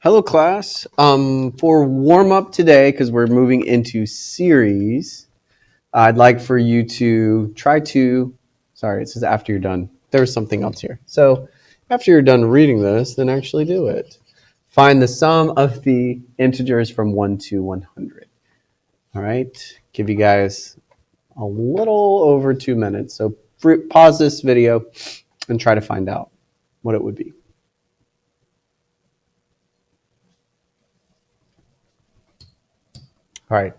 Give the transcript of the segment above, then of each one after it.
Hello, class. For warm up today, because we're moving into series, I'd like for you to try to, sorry, it says after you're done. There's something else here. So after you're done reading this, then actually do it. Find the sum of the integers from 1 to 100. All right, give you guys a little over 2 minutes. So pause this video and try to find out what it would be. All right,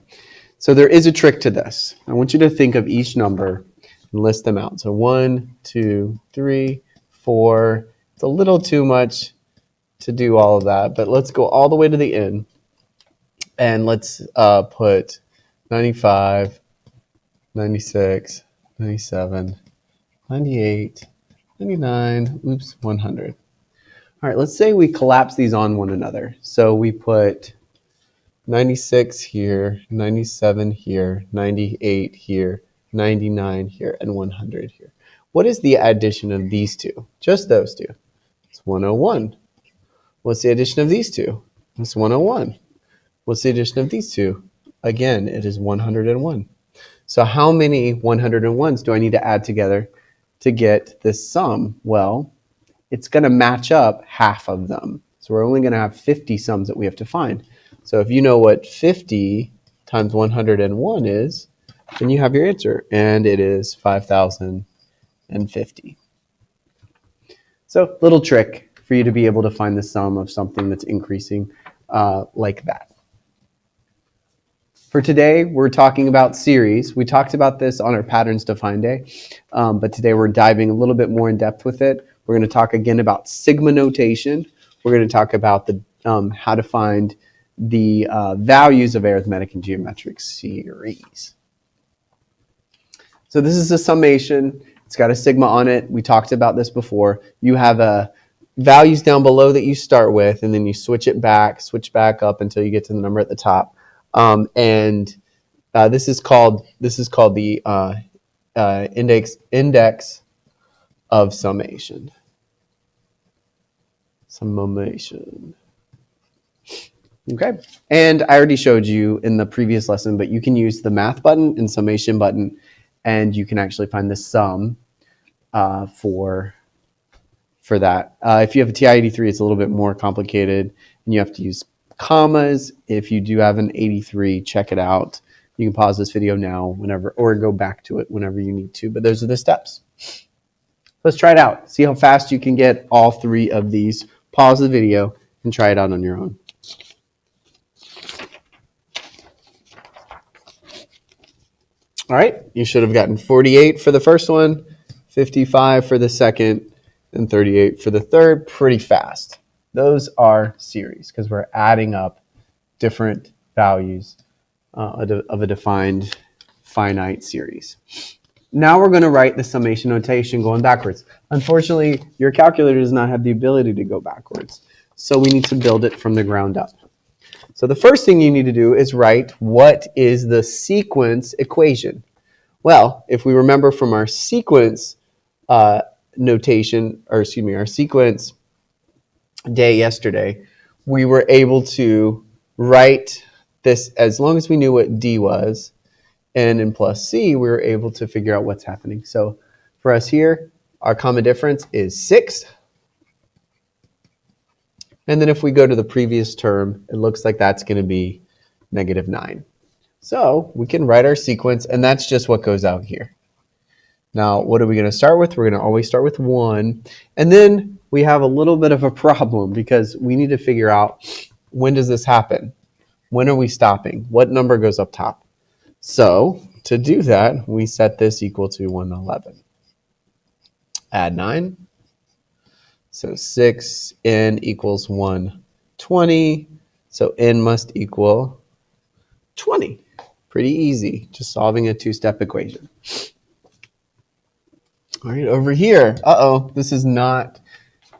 so there is a trick to this. I want you to think of each number and list them out. So 1, 2, 3, 4. It's a little too much to do all of that, but let's go all the way to the end. And let's put 95, 96, 97, 98, 99, 100. All right, let's say we collapse these on one another. So we put 96 here, 97 here, 98 here, 99 here, and 100 here. What is the addition of these two? Just those two. It's 101. What's the addition of these two? It's 101. What's the addition of these two? Again, it is 101. So how many 101s do I need to add together to get this sum? Well, it's going to match up half of them. So we're only going to have 50 sums that we have to find. So if you know what 50 times 101 is, then you have your answer, and it is 5,050. So little trick for you to be able to find the sum of something that's increasing like that. For today, we're talking about series. We talked about this on our Patterns to Find Day, but today we're diving a little bit more in depth with it. We're going to talk again about sigma notation. We're going to talk about the how to find the values of arithmetic and geometric series. So this is a summation. It's got a sigma on it. We talked about this before. You have values down below that you start with, and then you switch back up until you get to the number at the top. This is called the index of summation. Summation. Okay, and I already showed you in the previous lesson, but you can use the math button and summation button, and you can actually find the sum for that. If you have a TI-83, it's a little bit more complicated, and you have to use commas. If you do have an 83, check it out. You can pause this video now whenever, or go back to it whenever you need to, but those are the steps. Let's try it out. See how fast you can get all three of these. Pause the video and try it out on your own. All right, you should have gotten 48 for the first one, 55 for the second, and 38 for the third. Pretty fast. Those are series because we're adding up different values of a defined finite series. Now we're going to write the summation notation going backwards. Unfortunately, your calculator does not have the ability to go backwards, so we need to build it from the ground up. So the first thing you need to do is write what is the sequence equation. Well, if we remember from our sequence notation, or excuse me, our sequence day yesterday, we were able to write this as long as we knew what D was, and in plus C, we were able to figure out what's happening. So for us here, our common difference is 6. And then if we go to the previous term, it looks like that's going to be -9. So we can write our sequence, and that's just what goes out here. Now, what are we going to start with? We're going to always start with 1. And then we have a little bit of a problem because we need to figure out, when does this happen? When are we stopping? What number goes up top? So to do that, we set this equal to 111. Add 9. So 6n equals 120. So n must equal 20. Pretty easy, just solving a two-step equation. All right, over here, this is not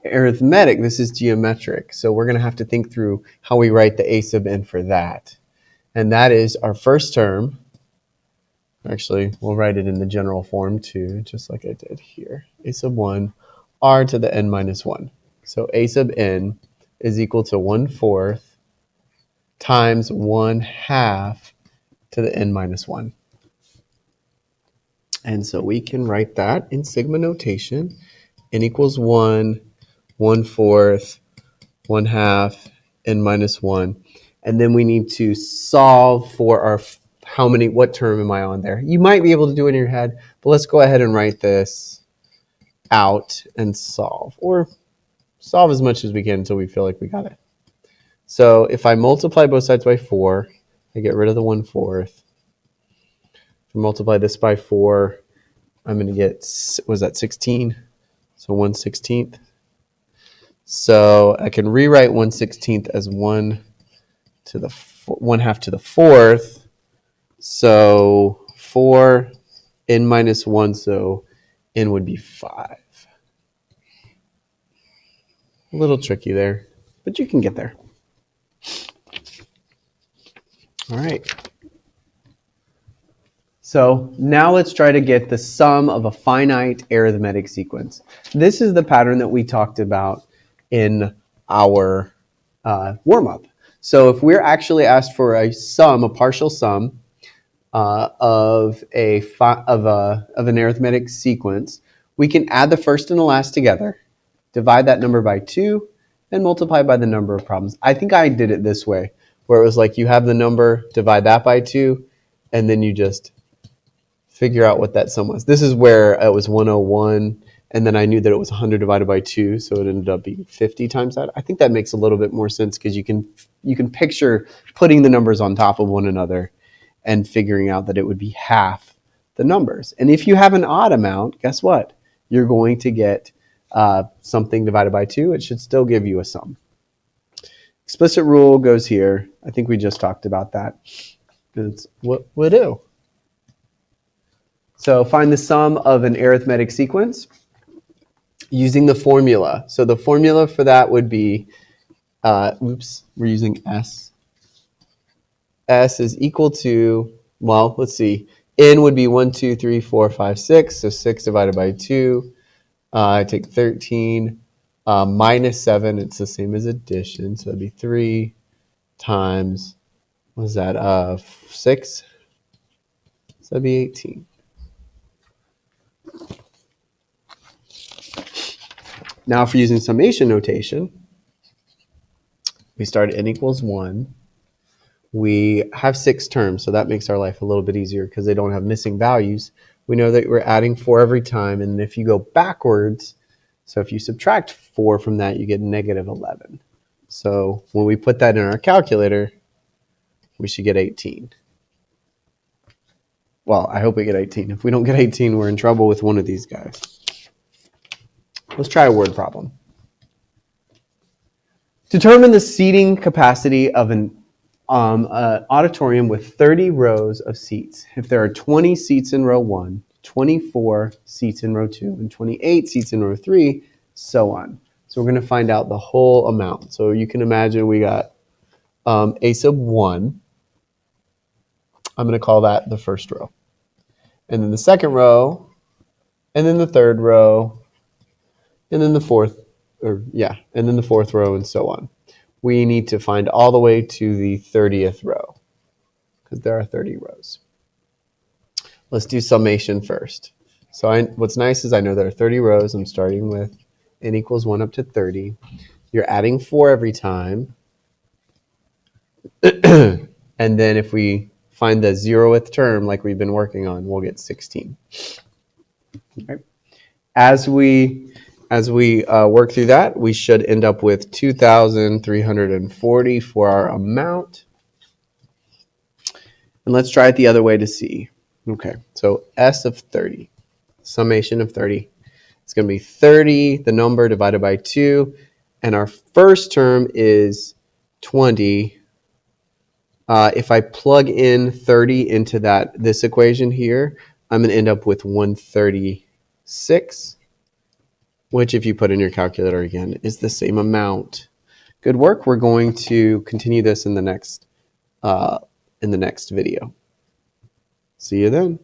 arithmetic, this is geometric. So we're going to have to think through how we write the a sub n for that. And that is our first term. Actually, we'll write it in the general form too, just like I did here. A sub 1, r to the n minus 1. So a sub n is equal to 1/4 times 1/2 to the n minus 1. And so we can write that in sigma notation. N equals 1, 1/4, 1/2, n minus 1. And then we need to solve for our what term am I on there? You might be able to do it in your head, but let's go ahead and write this out and solve, or solve as much as we can until we feel like we got it. So if I multiply both sides by 4, I get rid of the 1/4. If I multiply this by 4, I'm going to get, was that 16? So 1/16. So I can rewrite 1/16 as 1/2 to the 4th. So 4 n minus 1, so n would be 5. A little tricky there, but you can get there. All right. So now let's try to get the sum of a finite arithmetic sequence. This is the pattern that we talked about in our warm-up. So if we're actually asked for a sum, a partial sum, of an arithmetic sequence, we can add the first and the last together, divide that number by 2, and multiply by the number of problems. I think I did it this way, where it was like you have the number, divide that by 2, and then you just figure out what that sum was. This is where it was 101, and then I knew that it was 100 divided by 2, so it ended up being 50 times that. I think that makes a little bit more sense because you can picture putting the numbers on top of one another and figuring out that it would be half the numbers. And if you have an odd amount, guess what? You're going to get something divided by 2. It should still give you a sum. Explicit rule goes here. I think we just talked about that. It's what we do. So find the sum of an arithmetic sequence using the formula. So the formula for that would be, we're using S. S is equal to, well, let's see, n would be 1, 2, 3, 4, 5, 6. So 6 divided by 2. I take 13 minus 7. It's the same as addition. So that'd be 3 times, what is that, 6? So that'd be 18. Now for using summation notation, we start at n equals 1. We have 6 terms, so that makes our life a little bit easier because they don't have missing values. We know that we're adding 4 every time, and if you go backwards, so if you subtract 4 from that, you get negative 11. So when we put that in our calculator, we should get 18. Well, I hope we get 18. If we don't get 18, we're in trouble with one of these guys. Let's try a word problem. Determine the seating capacity of an auditorium with 30 rows of seats. If there are 20 seats in row 1, 24 seats in row 2, and 28 seats in row 3, so on. So we're going to find out the whole amount. So you can imagine we got a sub 1. I'm going to call that the first row. And then the second row, and then the third row, and then the fourth, and then the fourth row, and so on. We need to find all the way to the 30th row, because there are 30 rows. Let's do summation first. So what's nice is I know there are 30 rows. I'm starting with n equals 1 up to 30. You're adding 4 every time. And then if we find the 0th term like we've been working on, we'll get 16. Okay. As we work through that, we should end up with 2,340 for our amount. And let's try it the other way to see. Okay, so S of 30, summation of 30. It's going to be 30, the number, divided by 2. And our first term is 20. If I plug in 30 into this equation here, I'm going to end up with 136. Which, if you put in your calculator again, is the same amount. Good work. We're going to continue this in the next video. See you then.